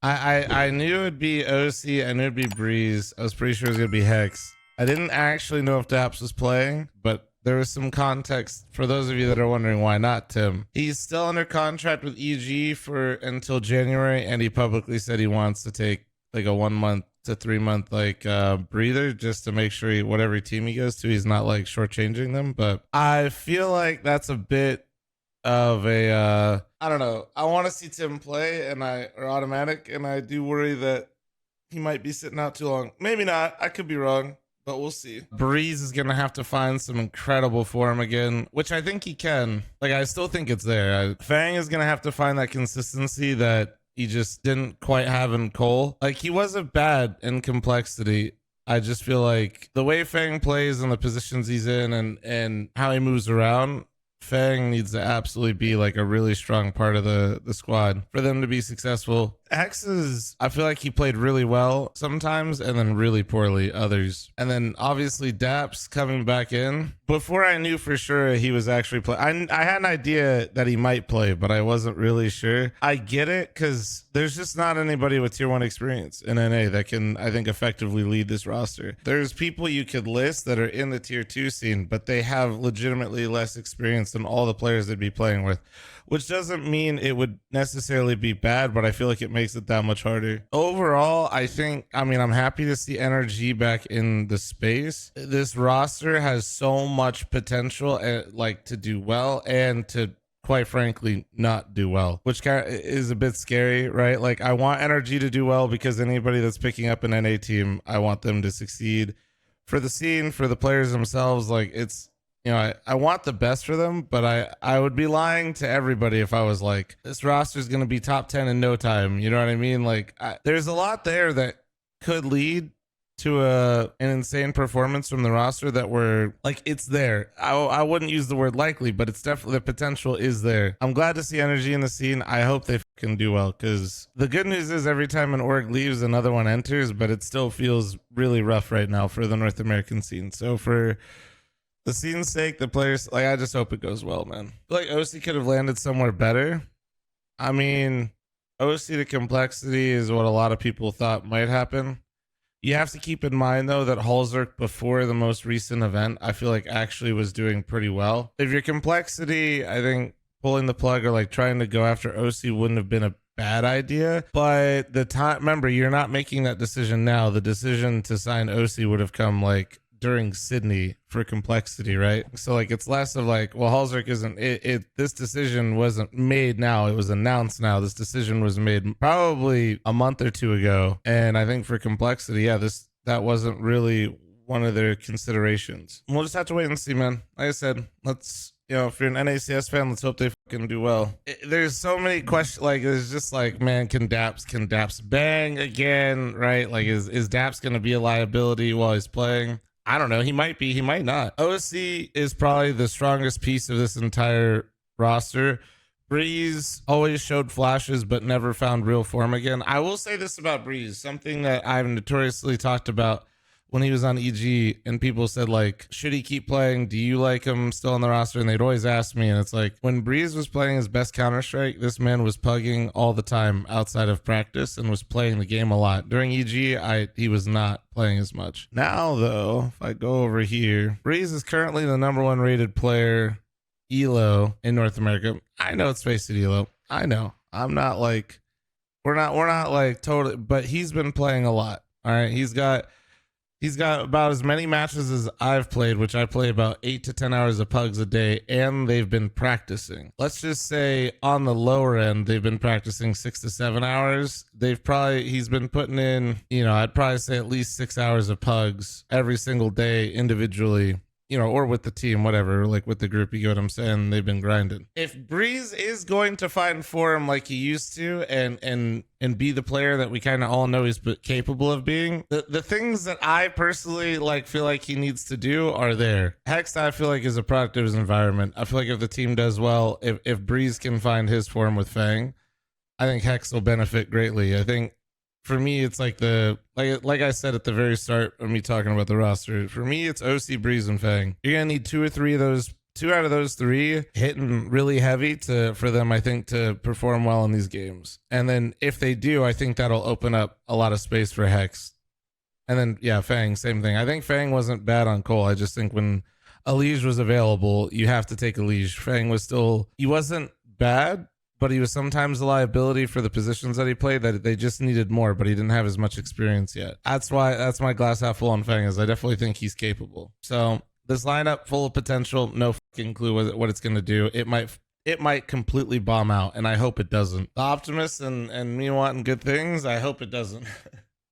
I knew it'd be OC. I knew it'd be Breeze. I was pretty sure it was gonna be Hex. I didn't actually know if Daps was playing, but there was some context for those of you that are wondering why not Tim. He's still under contract with EG for until January, and he publicly said he wants to take like a 1 month to 3 month like breather just to make sure whatever team he goes to, he's not like shortchanging them. But I feel like that's a bit of a I don't know. I want to see Tim play or automatic, and I do worry that he might be sitting out too long. Maybe not. I could be wrong, but we'll see. Breeze is gonna have to find some incredible form again, which I think he can. Like, I still think it's there. Fang is gonna have to find that consistency that he just didn't quite have in Cole. Like, he wasn't bad in complexity. I just feel like the way Fang plays and the positions he's in and how he moves around, Fang needs to absolutely be like a really strong part of the squad for them to be successful. Hex I feel like he played really well sometimes and then really poorly others. And then obviously Daps coming back in. Before I knew for sure he was actually playing, I had an idea that he might play, but I wasn't really sure. I get it because there's just not anybody with tier 1 experience in NA that can, I think, effectively lead this roster. There's people you could list that are in the tier 2 scene, but they have legitimately less experience than all the players they'd be playing with, which doesn't mean it would necessarily be bad, but I feel like it makes it that much harder. Overall, I'm happy to see NRG back in the space. This roster has so much potential, like to do well and to, quite frankly, not do well, which kind of is a bit scary, right? Like, I want NRG to do well because anybody that's picking up an NA team, I want them to succeed for the scene, for the players themselves. Like, it's, I want the best for them, but I would be lying to everybody if I was like, this roster is going to be top 10 in no time. You know what I mean? Like, there's a lot there that could lead to an insane performance from the roster that it's there. I wouldn't use the word likely, but it's definitely, the potential is there. I'm glad to see energy in the scene. I hope they can do well, because the good news is every time an org leaves, another one enters, but it still feels really rough right now for the North American scene. So for the scene's sake, the players, like, I just hope it goes well, man. I feel like OC could have landed somewhere better. I mean, OC to complexity is what a lot of people thought might happen. You have to keep in mind, though, that Halzerk before the most recent event, I feel like actually was doing pretty well. If your complexity, I think pulling the plug or like trying to go after OC wouldn't have been a bad idea. But the time, remember, you're not making that decision now. The decision to sign OC would have come like during Sydney for complexity, right? So like, it's less of like, well, Halzerk isn't this decision wasn't made now, it was announced now. This decision was made probably a month or two ago, and I think for complexity, yeah, that wasn't really one of their considerations. We'll just have to wait and see, man. Like I said, let's, if you're an NACS fan, let's hope they fucking do well. There's so many questions. Like, it's just like, man, can Daps bang again, right? Like, is Daps gonna be a liability while he's playing? I don't know. He might be. He might not. OC is probably the strongest piece of this entire roster. Breeze always showed flashes, but never found real form again. I will say this about Breeze, something that I've notoriously talked about when he was on EG, and people said, like, should he keep playing? Do you like him still on the roster? And they'd always ask me, and it's like, when Breeze was playing his best Counter-Strike, this man was pugging all the time outside of practice and was playing the game a lot. During EG, he was not playing as much. Now, though, if I go over here, Breeze is currently the #1 rated player ELO in North America. I know it's Faceit ELO. I know. I'm not like, we're not like totally, but he's been playing a lot. All right. He's got about as many matches as I've played, which I play about 8 to 10 hours of pugs a day, and they've been practicing. Let's just say on the lower end, they've been practicing 6 to 7 hours. He's been putting in, I'd probably say at least 6 hours of pugs every single day individually, or with the team, whatever, like with the group, you get what I'm saying? They've been grinding. If Breeze is going to find form like he used to and be the player that we kind of all know he's capable of being, the things that I personally feel like he needs to do are there. Hex, I feel like, is a product of his environment. I feel like if the team does well, if Breeze can find his form with Fang, I think Hex will benefit greatly. I think for me, it's like like I said at the very start of me talking about the roster, for me, it's OC, Breeze, and Fang. You're going to need 2 or 3 of those 2 out of those 3 hitting really heavy for them, I think, to perform well in these games. And then if they do, I think that'll open up a lot of space for Hex. And then, yeah, Fang, same thing. I think Fang wasn't bad on Cole. I just think when Elige was available, you have to take Elige. Fang was still, he wasn't bad, but he was sometimes a liability for the positions that he played, that they just needed more, but he didn't have as much experience yet. That's my glass half full on Fang, is I definitely think he's capable. So this lineup full of potential, no fucking clue what it's going to do. It might completely bomb out, and I hope it doesn't. The optimist and me wanting good things, I hope it doesn't.